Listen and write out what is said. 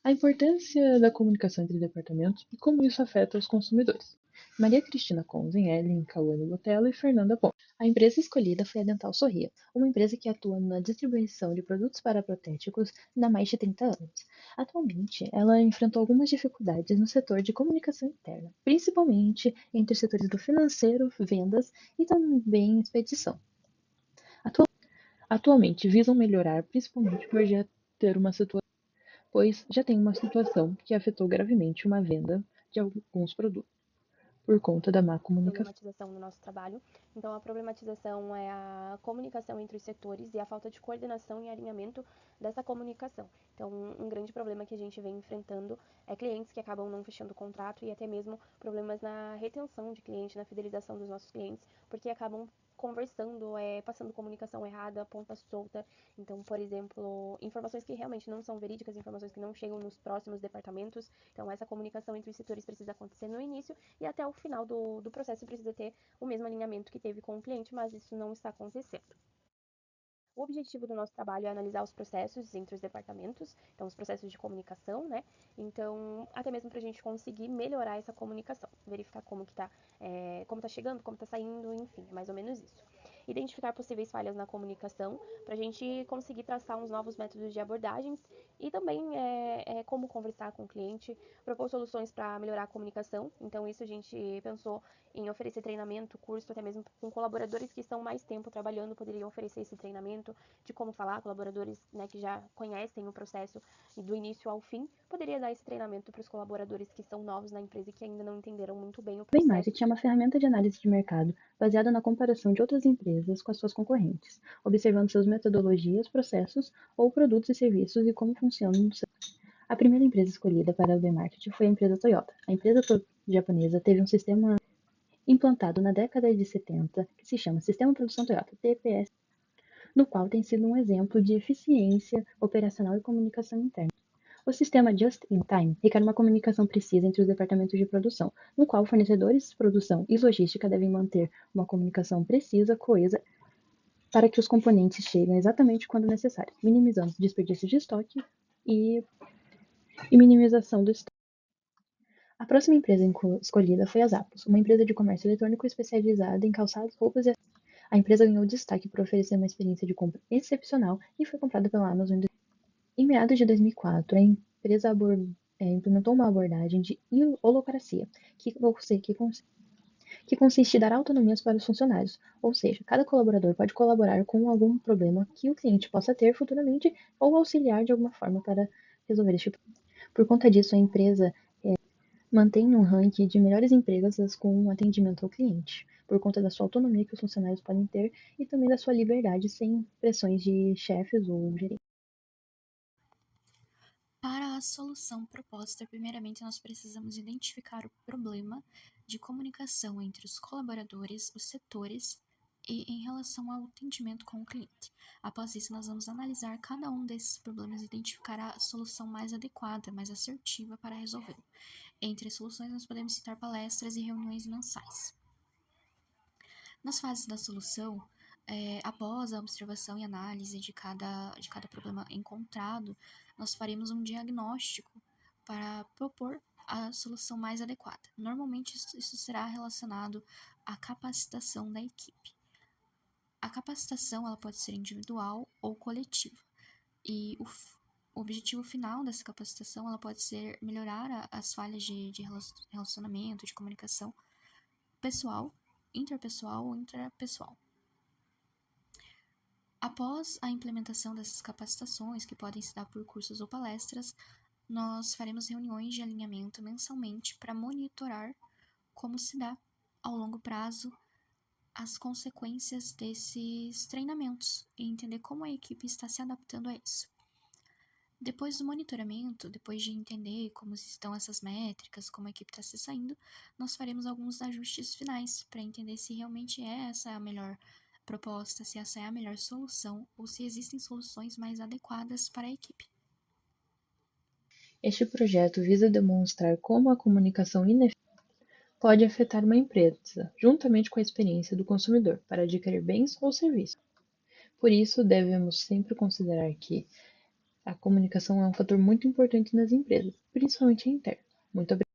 A importância da comunicação entre departamentos e como isso afeta os consumidores. Maria Cristina Conzen, Ellen Cauane Botelho e Fernanda Ponte. A empresa escolhida foi a Dental Sorria, uma empresa que atua na distribuição de produtos paraprotéticos há mais de 30 anos. Atualmente, ela enfrentou algumas dificuldades no setor de comunicação interna, principalmente entre os setores do financeiro, vendas e também expedição. Atualmente, visam melhorar principalmente por já ter uma situação, pois já tem uma situação que afetou gravemente uma venda de alguns produtos por conta da má comunicação. Problematização no nosso trabalho. Então, a problematização é a comunicação entre os setores e a falta de coordenação e alinhamento dessa comunicação. Então, um grande problema que a gente vem enfrentando é clientes que acabam não fechando o contrato e até mesmo problemas na retenção de cliente, na fidelização dos nossos clientes, porque acabam conversando, passando comunicação errada, ponta solta. Então, por exemplo, informações que realmente não são verídicas, informações que não chegam nos próximos departamentos. Então, essa comunicação entre os setores precisa acontecer no início e até o final do processo precisa ter o mesmo alinhamento que teve com o cliente, mas isso não está acontecendo. O objetivo do nosso trabalho é analisar os processos entre os departamentos, então os processos de comunicação, né? Então, até mesmo para a gente conseguir melhorar essa comunicação, verificar como que como tá chegando, como tá saindo, enfim, mais ou menos isso. Identificar possíveis falhas na comunicação, para a gente conseguir traçar uns novos métodos de abordagens e também como conversar com o cliente, propor soluções para melhorar a comunicação. Então, isso a gente pensou em oferecer treinamento, curso, até mesmo com colaboradores que estão mais tempo trabalhando, poderiam oferecer esse treinamento de como falar, colaboradores, né, que já conhecem o processo do início ao fim, poderia dar esse treinamento para os colaboradores que são novos na empresa e que ainda não entenderam muito bem o Bem processo. Market é uma ferramenta de análise de mercado baseada na comparação de outras empresas com as suas concorrentes, observando suas metodologias, processos ou produtos e serviços e como funcionam no seu. A primeira empresa escolhida para o B-Market foi a empresa Toyota. A empresa japonesa teve um sistema implantado na década de 70 que se chama Sistema de Produção Toyota, TPS, no qual tem sido um exemplo de eficiência operacional e comunicação interna. O sistema Just-in-Time requer uma comunicação precisa entre os departamentos de produção, no qual fornecedores, produção e logística devem manter uma comunicação precisa, coesa, para que os componentes cheguem exatamente quando necessário, minimizando desperdício de estoque e, e minimização do estoque. A próxima empresa escolhida foi a Zappos, uma empresa de comércio eletrônico especializada em calçados, roupas e acessórios. A empresa ganhou destaque por oferecer uma experiência de compra excepcional e foi comprada pela Amazon. Em meados de 2004, a empresa implementou uma abordagem de holocracia, que consiste em dar autonomias para os funcionários, ou seja, cada colaborador pode colaborar com algum problema que o cliente possa ter futuramente ou auxiliar de alguma forma para resolver este problema. Por conta disso, a empresa mantém um ranking de melhores empresas com atendimento ao cliente, por conta da sua autonomia que os funcionários podem ter e também da sua liberdade sem pressões de chefes ou gerentes. Para a solução proposta, primeiramente nós precisamos identificar o problema de comunicação entre os colaboradores, os setores e em relação ao atendimento com o cliente. Após isso, nós vamos analisar cada um desses problemas e identificar a solução mais adequada, mais assertiva para resolvê-lo. Entre as soluções, nós podemos citar palestras e reuniões mensais. Nas fases da solução, após a observação e análise de cada problema encontrado, nós faremos um diagnóstico para propor a solução mais adequada. Normalmente, isso será relacionado à capacitação da equipe. A capacitação ela pode ser individual ou coletiva. E o objetivo final dessa capacitação ela pode ser melhorar as falhas de relacionamento, de comunicação pessoal, interpessoal ou intrapessoal. Após a implementação dessas capacitações, que podem se dar por cursos ou palestras, nós faremos reuniões de alinhamento mensalmente para monitorar como se dá, ao longo prazo, as consequências desses treinamentos e entender como a equipe está se adaptando a isso. Depois do monitoramento, depois de entender como estão essas métricas, como a equipe está se saindo, nós faremos alguns ajustes finais para entender se realmente essa é a melhor proposta, se essa é a melhor solução ou se existem soluções mais adequadas para a equipe. Este projeto visa demonstrar como a comunicação ineficiente pode afetar uma empresa, juntamente com a experiência do consumidor, para adquirir bens ou serviços. Por isso, devemos sempre considerar que A comunicação é um fator muito importante nas empresas, principalmente a interna. Muito obrigada.